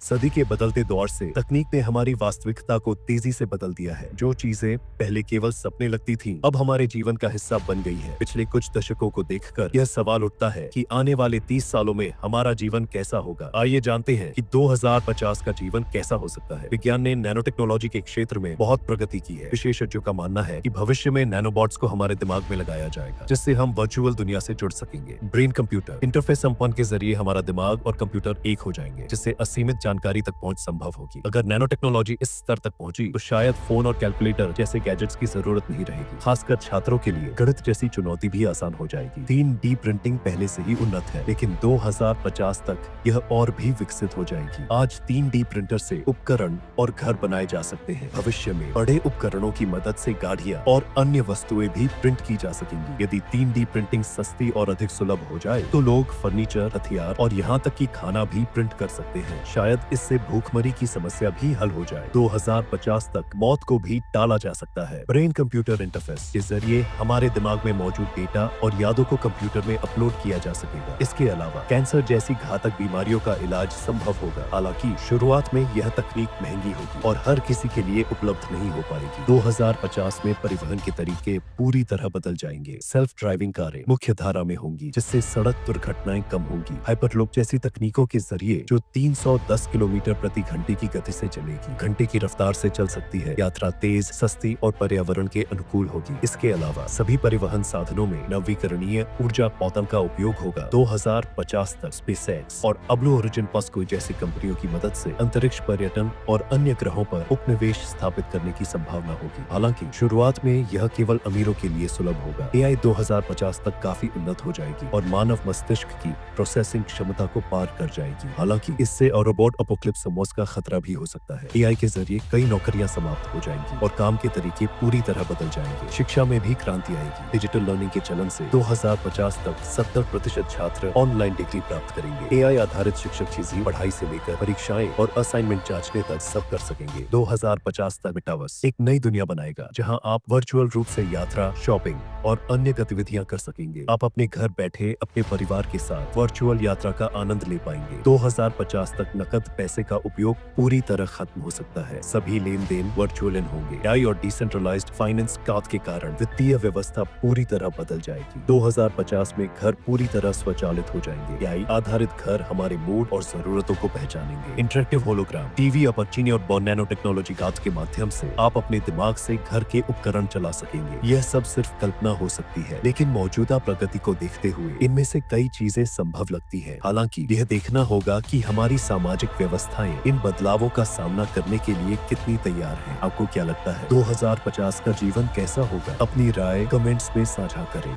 सदी के बदलते दौर से तकनीक ने हमारी वास्तविकता को तेजी से बदल दिया है। जो चीजें पहले केवल सपने लगती थीं, अब हमारे जीवन का हिस्सा बन गई है। पिछले कुछ दशकों को देखकर यह सवाल उठता है कि आने वाले 30 सालों में हमारा जीवन कैसा होगा। आइए जानते हैं कि 2050 का जीवन कैसा हो सकता है। विज्ञान ने नैनो टेक्नोलॉजी के क्षेत्र में बहुत प्रगति की है। विशेषज्ञों का मानना है कि भविष्य में नैनोबॉट्स को हमारे दिमाग में लगाया जाएगा, जिससे हम वर्चुअल दुनिया से जुड़ सकेंगे। ब्रेन कंप्यूटर इंटरफेस संपन्न के जरिए हमारा दिमाग और कंप्यूटर एक हो जाएंगे, जिससे असीमित जानकारी तक पहुंच संभव होगी। अगर नैनो टेक्नोलॉजी इस स्तर तक पहुंची तो शायद फोन और कैलकुलेटर जैसे गैजेट्स की जरूरत नहीं रहेगी। खासकर छात्रों के लिए गणित जैसी चुनौती भी आसान हो जाएगी। 3D प्रिंटिंग पहले से ही उन्नत है, लेकिन 2050 तक यह और भी विकसित हो जाएगी। आज 3D प्रिंटर से उपकरण और घर बनाए जा सकते हैं। भविष्य में बड़े उपकरणों की मदद से गाड़ियां और अन्य वस्तुएं भी प्रिंट की जा सकेंगी। यदि 3D प्रिंटिंग सस्ती और अधिक सुलभ हो जाए तो लोग फर्नीचर, हथियार और यहाँ तक कि खाना भी प्रिंट कर सकते हैं। शायद इससे भूखमरी की समस्या भी हल हो जाए। 2050 तक मौत को भी टाला जा सकता है। ब्रेन कंप्यूटर इंटरफेस के जरिए हमारे दिमाग में मौजूद डेटा और यादों को कंप्यूटर में अपलोड किया जा सकेगा। इसके अलावा कैंसर जैसी घातक बीमारियों का इलाज संभव होगा। हालांकि शुरुआत में यह तकनीक महंगी होगी और हर किसी के लिए उपलब्ध नहीं हो पाएगी। 2050 में परिवहन के तरीके पूरी तरह बदल जाएंगे। सेल्फ ड्राइविंग कारें मुख्य धारा में होंगी, जिससे सड़क दुर्घटनाएं कम होंगी। हाइपरलूप जैसी तकनीकों के जरिए जो 310 किलोमीटर प्रति घंटे की गति से चलेगी, घंटे की रफ्तार से चल सकती है। यात्रा तेज, सस्ती और पर्यावरण के अनुकूल होगी। इसके अलावा सभी परिवहन साधनों में नवीकरणीय ऊर्जा पौधन का उपयोग होगा। 2050 तक स्पेसएक्स और ब्लू ओरिजिन पॉस्को जैसी कंपनियों की मदद से अंतरिक्ष पर्यटन और अन्य ग्रहों पर उपनिवेश स्थापित करने की संभावना होगी। हालांकि शुरुआत में यह केवल अमीरों के लिए सुलभ होगा। AI 2050 तक काफी उन्नत हो जाएगी और मानव मस्तिष्क की प्रोसेसिंग क्षमता को पार कर जाएगी। हालांकि इससे और रोबोट अपोक्लिप्स का खतरा भी हो सकता है। AI के जरिए कई नौकरियां समाप्त हो जाएंगी और काम के तरीके पूरी तरह बदल जाएंगे। शिक्षा में भी क्रांति आएगी। डिजिटल लर्निंग के चलन से 2050 तक 70% छात्र ऑनलाइन डिग्री प्राप्त करेंगे। AI आधारित शिक्षक चीजें पढ़ाई से लेकर परीक्षाएं और असाइनमेंट जांचने तक सब कर सकेंगे। 2050 तक मेटावर्स एक नई दुनिया बनाएगा, जहां आप वर्चुअल रूप से यात्रा, शॉपिंग और अन्य गतिविधियां कर सकेंगे। आप अपने घर बैठे अपने परिवार के साथ वर्चुअल यात्रा का आनंद ले पाएंगे। 2050 तक नकद पैसे का उपयोग पूरी तरह खत्म हो सकता है। सभी लेन देन वर्चुअल होंगे। AI और डिसेंट्रलाइज्ड फाइनेंस कात के कारण वित्तीय व्यवस्था पूरी तरह बदल जाएगी। 2050 में घर पूरी तरह स्वचालित हो जाएंगे। AI आधारित घर हमारे मूड और जरूरतों को पहचानेंगे। इंटरेक्टिव होलोग्राम, टीवी, अपॉर्चुनिटी और नैनो टेक्नोलॉजी कात के माध्यम से आप अपने दिमाग से घर के उपकरण चला सकेंगे। यह सब सिर्फ कल्पना हो सकती है, लेकिन मौजूदा प्रगति को देखते हुए इनमें से कई चीजें संभव लगती है। हालांकि यह देखना होगा कि हमारी सामाजिक व्यवस्थाएं इन बदलावों का सामना करने के लिए कितनी तैयार हैं। आपको क्या लगता है 2050 का जीवन कैसा होगा? अपनी राय कमेंट्स में साझा करें।